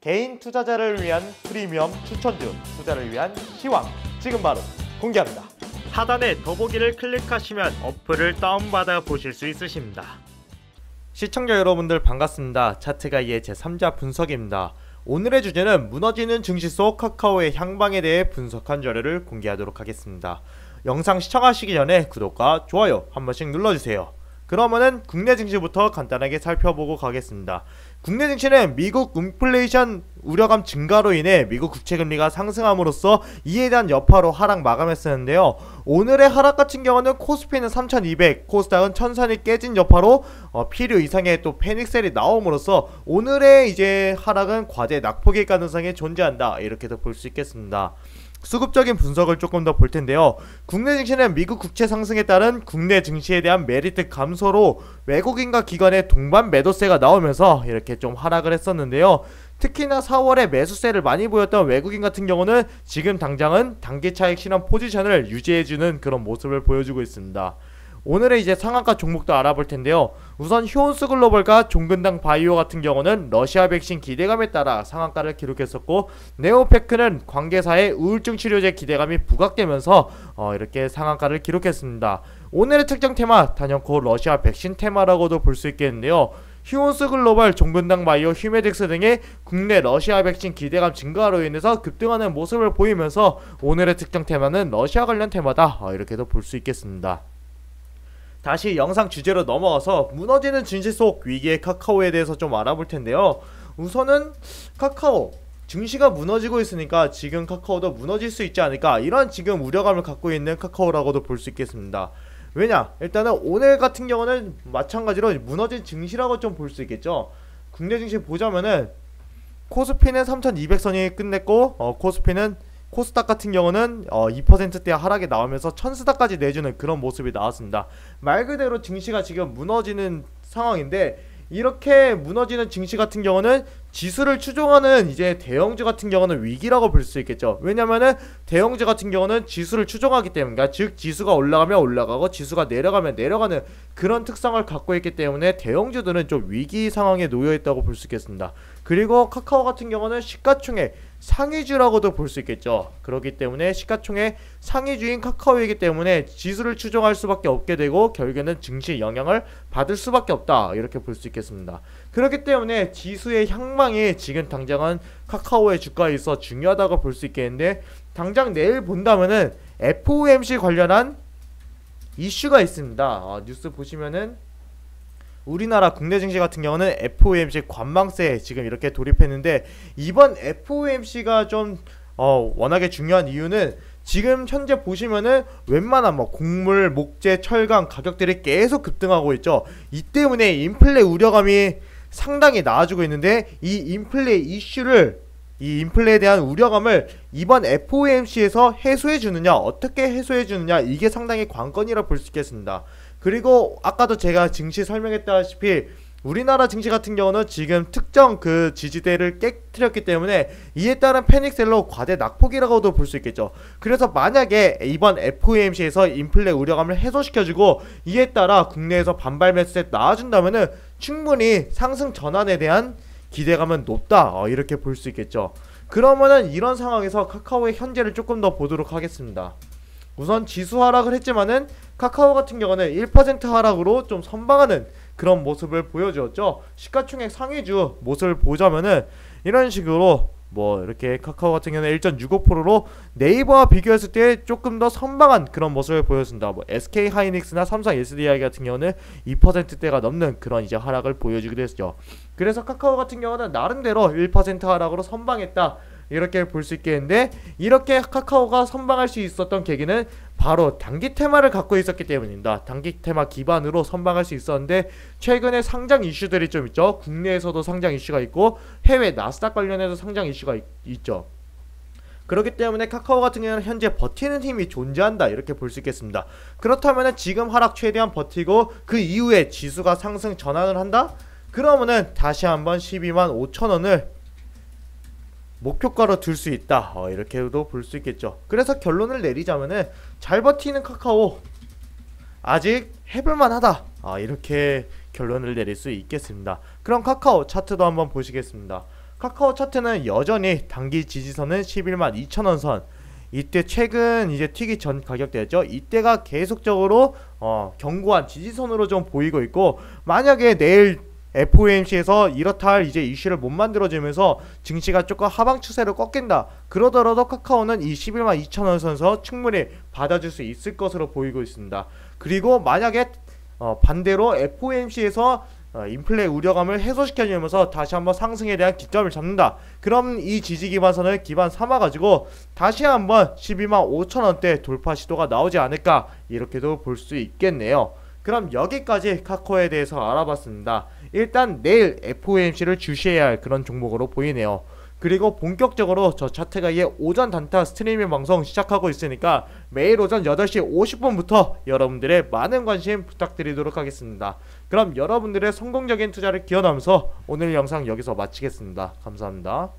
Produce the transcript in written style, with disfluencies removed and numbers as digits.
개인 투자자를 위한 프리미엄 추천주, 투자를 위한 시황 지금 바로 공개합니다. 하단에 더보기를 클릭하시면 어플을 다운받아 보실 수 있으십니다. 시청자 여러분들 반갑습니다. 차트가이의 제3자 분석입니다. 오늘의 주제는 무너지는 증시 속 카카오의 향방에 대해 분석한 자료를 공개하도록 하겠습니다. 영상 시청하시기 전에 구독과 좋아요 한 번씩 눌러주세요. 그러면은 국내 증시부터 간단하게 살펴보고 가겠습니다. 국내 증시는 미국 인플레이션 우려감 증가로 인해 미국 국채금리가 상승함으로써 이에 대한 여파로 하락 마감했었는데요. 오늘의 하락 같은 경우는 코스피는 3200, 코스닥은 1000선이 깨진 여파로 필요 이상의 또 패닉셀이 나옴으로써 오늘의 이제 하락은 과대 낙폭일 가능성이 존재한다, 이렇게도 볼 수 있겠습니다. 수급적인 분석을 조금 더 볼 텐데요. 국내 증시는 미국 국채 상승에 따른 국내 증시에 대한 메리트 감소로 외국인과 기관의 동반 매도세가 나오면서 이렇게 좀 하락을 했었는데요. 특히나 4월에 매수세를 많이 보였던 외국인 같은 경우는 지금 당장은 단기 차익 실현 포지션을 유지해주는 그런 모습을 보여주고 있습니다. 오늘의 이제 상한가 종목도 알아볼 텐데요. 우선 휴온스 글로벌과 종근당 바이오 같은 경우는 러시아 백신 기대감에 따라 상한가를 기록했었고, 네오페크는 관계사의 우울증 치료제 기대감이 부각되면서 이렇게 상한가를 기록했습니다. 오늘의 특정 테마 단연코 러시아 백신 테마라고도 볼 수 있겠는데요. 휴온스 글로벌, 종근당 바이오, 휴메딕스 등의 국내 러시아 백신 기대감 증가로 인해서 급등하는 모습을 보이면서 오늘의 특정 테마는 러시아 관련 테마다, 이렇게도 볼 수 있겠습니다. 다시 영상 주제로 넘어가서 무너지는 증시 속 위기의 카카오에 대해서 좀 알아볼 텐데요. 우선은 카카오 증시가 무너지고 있으니까 지금 카카오도 무너질 수 있지 않을까, 이런 지금 우려감을 갖고 있는 카카오라고도 볼 수 있겠습니다. 왜냐? 일단은 오늘 같은 경우는 마찬가지로 무너진 증시라고 좀 볼 수 있겠죠. 국내 증시 보자면은 코스피는 3200선이 끝냈고, 코스닥 같은 경우는 2%대 하락이 나오면서 천스닥까지 내주는 그런 모습이 나왔습니다. 말 그대로 증시가 지금 무너지는 상황인데, 이렇게 무너지는 증시 같은 경우는 지수를 추종하는 이제 대형주 같은 경우는 위기라고 볼 수 있겠죠. 왜냐면은 대형주 같은 경우는 지수를 추종하기 때문에, 즉 지수가 올라가면 올라가고 지수가 내려가면 내려가는 그런 특성을 갖고 있기 때문에 대형주들은 좀 위기 상황에 놓여 있다고 볼 수 있겠습니다. 그리고 카카오 같은 경우는 시가총액 상위주라고도 볼 수 있겠죠. 그렇기 때문에 시가총액 상위주인 카카오이기 때문에 지수를 추종할 수밖에 없게 되고 결국에는 증시 영향을 받을 수밖에 없다, 이렇게 볼 수 있겠습니다. 그렇기 때문에 지수의 향방이 지금 당장은 카카오의 주가에 있어 중요하다고 볼 수 있겠는데, 당장 내일 본다면은 FOMC 관련한 이슈가 있습니다. 뉴스 보시면은 우리나라 국내 증시 같은 경우는 FOMC 관망세에 지금 이렇게 돌입했는데, 이번 FOMC가 좀 워낙에 중요한 이유는 지금 현재 보시면은 웬만한 곡물, 목재, 철강 가격들이 계속 급등하고 있죠. 이 때문에 인플레 우려감이 상당히 나아지고 있는데, 이 인플레에 대한 우려감을 이번 FOMC에서 해소해주느냐, 어떻게 해소해주느냐, 이게 상당히 관건이라 볼 수 있겠습니다. 그리고 아까도 제가 증시 설명했다시피 우리나라 증시 같은 경우는 지금 특정 그 지지대를 깨뜨렸기 때문에 이에 따른 패닉셀로 과대 낙폭이라고도 볼 수 있겠죠. 그래서 만약에 이번 FOMC에서 인플레 우려감을 해소시켜주고 이에 따라 국내에서 반발 매수세 나와준다면은 충분히 상승 전환에 대한 기대감은 높다, 이렇게 볼 수 있겠죠. 그러면은 이런 상황에서 카카오의 현재를 조금 더 보도록 하겠습니다. 우선 지수 하락을 했지만은 카카오 같은 경우는 1% 하락으로 좀 선방하는 그런 모습을 보여주었죠. 시가총액 상위주 모습을 보자면은 이런 식으로 이렇게 카카오 같은 경우는 1.65%로 네이버와 비교했을 때 조금 더 선방한 그런 모습을 보였습니다. SK 하이닉스나 삼성 SDI 같은 경우는 2%대가 넘는 그런 이제 하락을 보여주기도 했죠. 그래서 카카오 같은 경우는 나름대로 1% 하락으로 선방했다, 이렇게 볼 수 있겠는데, 이렇게 카카오가 선방할 수 있었던 계기는 바로 단기 테마를 갖고 있었기 때문입니다. 단기 테마 기반으로 선방할 수 있었는데, 최근에 상장 이슈들이 좀 있죠. 국내에서도 상장 이슈가 있고 해외 나스닥 관련해서 상장 이슈가 있죠. 그렇기 때문에 카카오 같은 경우는 현재 버티는 힘이 존재한다, 이렇게 볼 수 있겠습니다. 그렇다면 지금 하락 최대한 버티고 그 이후에 지수가 상승 전환을 한다? 그러면은 다시 한번 125,000원을 목표가로 들 수 있다, 이렇게도 볼 수 있겠죠. 그래서 결론을 내리자면은 잘 버티는 카카오 아직 해볼만 하다, 이렇게 결론을 내릴 수 있겠습니다. 그럼 카카오 차트도 한번 보시겠습니다. 카카오 차트는 여전히 단기 지지선은 112,000원 선, 이때 최근 이제 튀기 전 가격대였죠. 이때가 계속적으로 견고한 지지선으로 좀 보이고 있고, 만약에 내일 FOMC에서 이렇다 할 이제 이슈를 못 만들어지면서 증시가 조금 하방 추세로 꺾인다 그러더라도 카카오는 이 112,000원 선에서 충분히 받아줄 수 있을 것으로 보이고 있습니다. 그리고 만약에 반대로 FOMC에서 인플레 우려감을 해소시켜주면서 다시 한번 상승에 대한 기점을 잡는다. 그럼 이 지지 기반선을 기반 삼아가지고 다시 한번 125,000원대 돌파 시도가 나오지 않을까, 이렇게도 볼 수 있겠네요. 그럼 여기까지 카카오에 대해서 알아봤습니다. 일단 내일 FOMC를 주시해야 할 그런 종목으로 보이네요. 그리고 본격적으로 저 차트가의 오전 단타 스트리밍 방송 시작하고 있으니까 매일 오전 8시 50분부터 여러분들의 많은 관심 부탁드리도록 하겠습니다. 그럼 여러분들의 성공적인 투자를 기원하면서 오늘 영상 여기서 마치겠습니다. 감사합니다.